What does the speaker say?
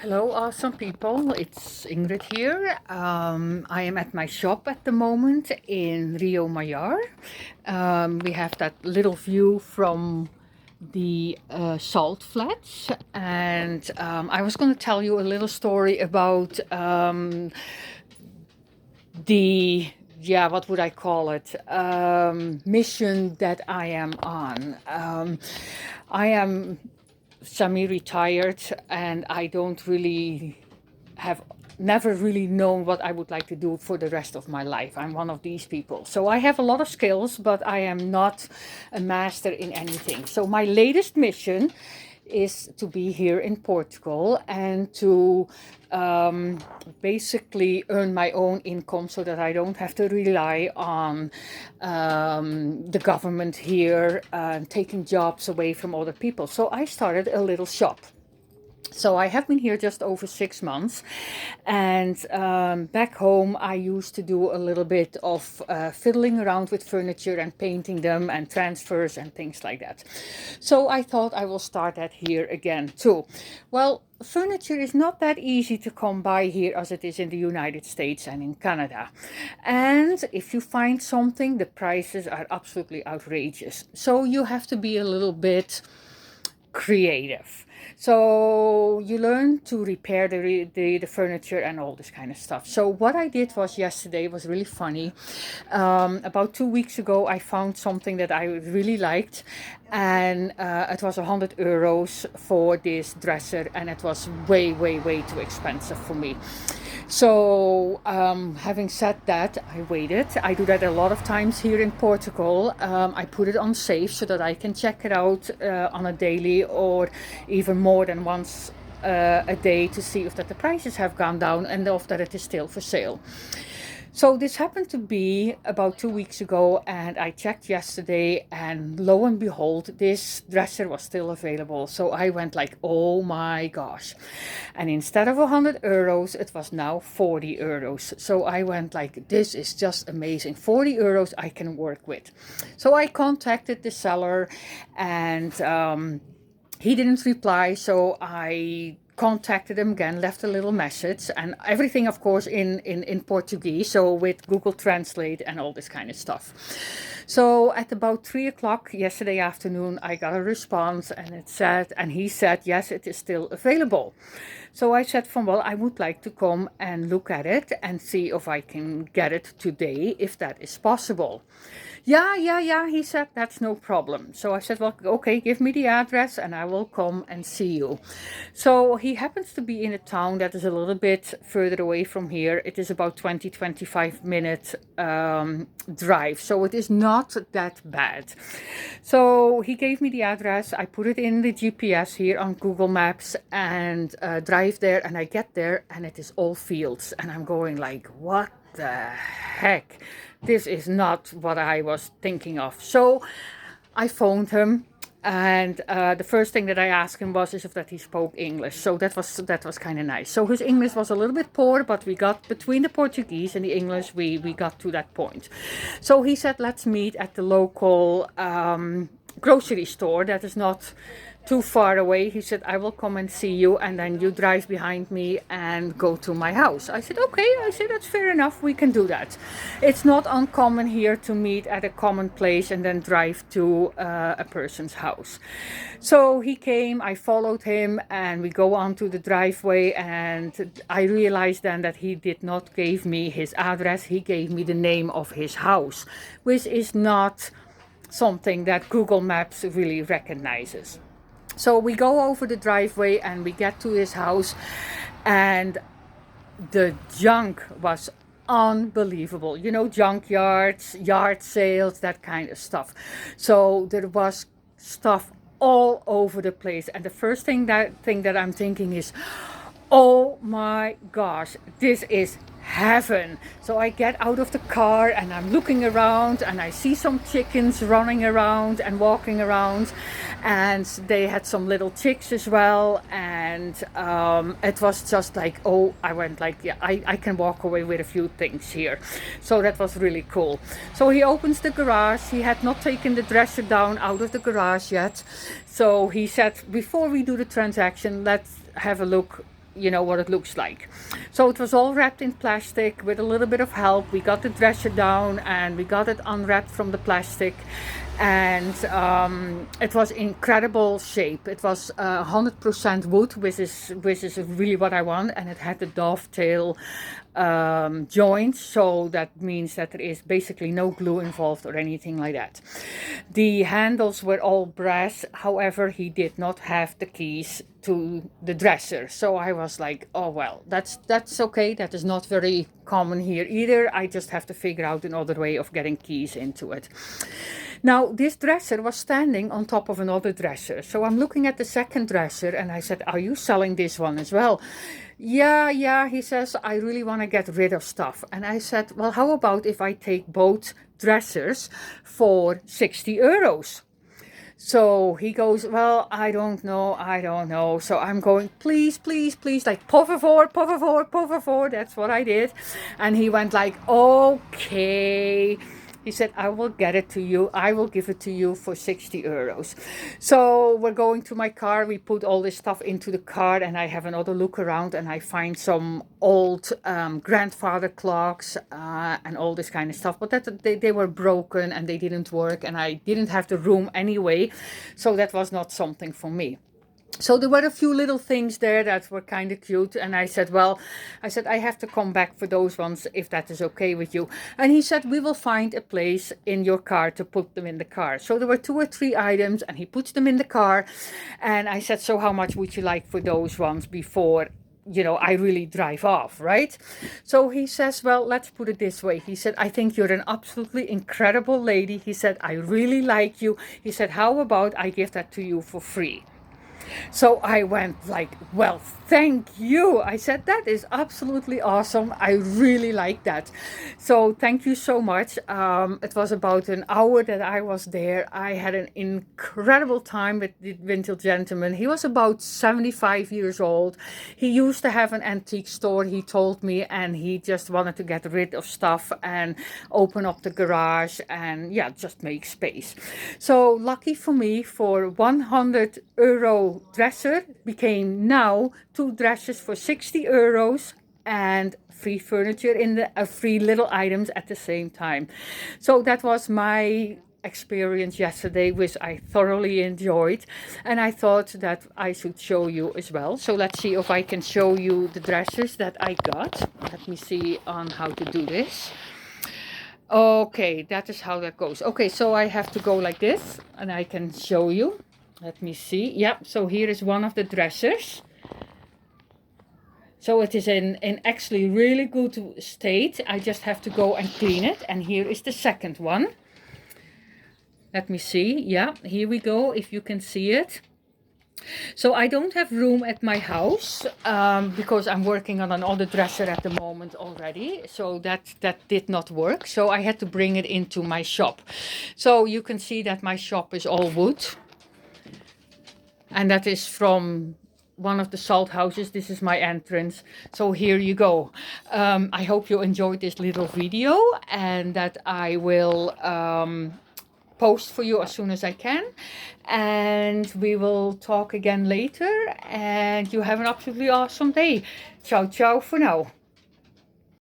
Hello, awesome people. It's Ingrid here. I am at my shop at the moment in Rio Maior. We have that little view from the salt flats, and I was going to tell you a little story about the what would I call it? Mission that I am on. I am semi-retired and I don't really have never really known what I would like to do for the rest of my life. I'm one of these people. So I have a lot of skills, but I am not a master in anything. So my latest mission is to be here in Portugal and to basically earn my own income so that I don't have to rely on the government here taking jobs away from other people. So I started a little shop. So I have been here just over 6 months, and back home I used to do a little bit of fiddling around with furniture and painting them and transfers and things like that. So I thought I will start that here again too. Well, furniture is not that easy to come by here as it is in the United States and in Canada. And if you find something, the prices are absolutely outrageous. So you have to be a little bit creative. So you learn to repair the furniture and all this kind of stuff. So what I did was yesterday was really funny. About 2 weeks ago, I found something that I really liked, and it was €100 for this dresser, and it was way, way, way too expensive for me. So having said that, I waited. I do that a lot of times here in Portugal. I put it on save so that I can check it out on a daily or even more than once a day to see if that the prices have gone down and if that it is still for sale. So this happened to be about 2 weeks ago, and I checked yesterday, and lo and behold, this dresser was still available. So I went like, oh my gosh. And instead of €100, it was now €40. So I went like, this is just amazing. €40 I can work with. So I contacted the seller, and he didn't reply. So I contacted him again, left a little message, and everything of course in Portuguese, so with Google Translate and all this kind of stuff. So at about 3 o'clock yesterday afternoon, I got a response, and he said, yes, it is still available. So I said, well, I would like to come and look at it and see if I can get it today, if that is possible. Yeah, he said, that's no problem. So I said, well, okay, give me the address and I will come and see you. So he happens to be in a town that is a little bit further away from here. It is about 25 minute drive. So it is not that bad. So he gave me the address. I put it in the GPS here on Google Maps and drive there, and I get there and it is all fields. And I'm going like, what the heck? This is not what I was thinking of. So I phoned him, and the first thing that I asked him was if that he spoke English. So that was kind of nice. So his English was a little bit poor, but we got between the Portuguese and the English, we got to that point. So he said, let's meet at the local grocery store that is not too far away. He said, I will come and see you, and then you drive behind me and go to my house. I said, okay. I said, that's fair enough. We can do that. It's not uncommon here to meet at a common place and then drive to a person's house. So he came, I followed him, and we go on to the driveway, and I realized then that he did not give me his address. He gave me the name of his house, which is not something that Google Maps really recognizes. So we go over the driveway and we get to his house, and the junk was unbelievable. You know, junkyards, yard sales, that kind of stuff. So there was stuff all over the place. And the first thing that I'm thinking is, oh my gosh, this is heaven. So I get out of the car and I'm looking around, and I see some chickens running around and walking around, and they had some little chicks as well, and it was just like, oh, I went like, yeah, I can walk away with a few things here. So that was really cool. So he opens the garage. He had not taken the dresser down out of the garage yet. So he said, before we do the transaction, let's have a look you know what it looks like. So it was all wrapped in plastic with a little bit of help. We got the dresser down and we got it unwrapped from the plastic, and it was incredible shape. It was 100% wood, which is really what I want, and it had the dovetail joints, so that means that there is basically no glue involved or anything like that. The handles were all brass, however he did not have the keys to the dresser, so I was like, oh well, that's okay, that is not very common here either. I just have to figure out another way of getting keys into it. Now, this dresser was standing on top of another dresser. So I'm looking at the second dresser and I said, are you selling this one as well? Yeah, he says, I really want to get rid of stuff. And I said, well, how about if I take both dressers for 60 euros? So he goes, well, I don't know. So I'm going, please, like, por favor. That's what I did. And he went like, okay. He said, I will get it to you. I will give it to you for 60 euros. So we're going to my car. We put all this stuff into the car and I have another look around and I find some old grandfather clocks and all this kind of stuff. But they were broken and they didn't work and I didn't have the room anyway. So that was not something for me. So there were a few little things there that were kind of cute. And I said, I have to come back for those ones if that is okay with you. And he said, we will find a place in your car to put them in the car. So there were 2 or 3 items and he puts them in the car. And I said, so how much would you like for those ones before, you know, I really drive off, right? So he says, well, let's put it this way. He said, I think you're an absolutely incredible lady. He said, I really like you. He said, how about I give that to you for free? So I went like, well, thank you. I said, that is absolutely awesome. I really like that. So thank you so much. It was about an hour that I was there. I had an incredible time with the vintage gentleman. He was about 75 years old. He used to have an antique store, he told me, and he just wanted to get rid of stuff and open up the garage and yeah, just make space. So lucky for me, for 100 euro dresser became now 2 dressers for 60 euros and free furniture in the free little items at the same time. So that was my experience yesterday, which I thoroughly enjoyed, and I thought that I should show you as well. So let's see if I can show you the dresses that I got. Let me see on how to do this. Okay, that is how that goes. Okay, so I have to go like this and I can show you. Let me see. Yeah, so here is one of the dressers. So it is in actually really good state. I just have to go and clean it. And here is the second one. Let me see. Yeah, here we go, if you can see it. So I don't have room at my house because I'm working on another dresser at the moment already. So that did not work. So I had to bring it into my shop. So you can see that my shop is all wood. And that is from one of the salt houses. This is my entrance. So here you go. I hope you enjoyed this little video and that I will post for you as soon as I can. And we will talk again later. And you have an absolutely awesome day. Ciao, ciao for now.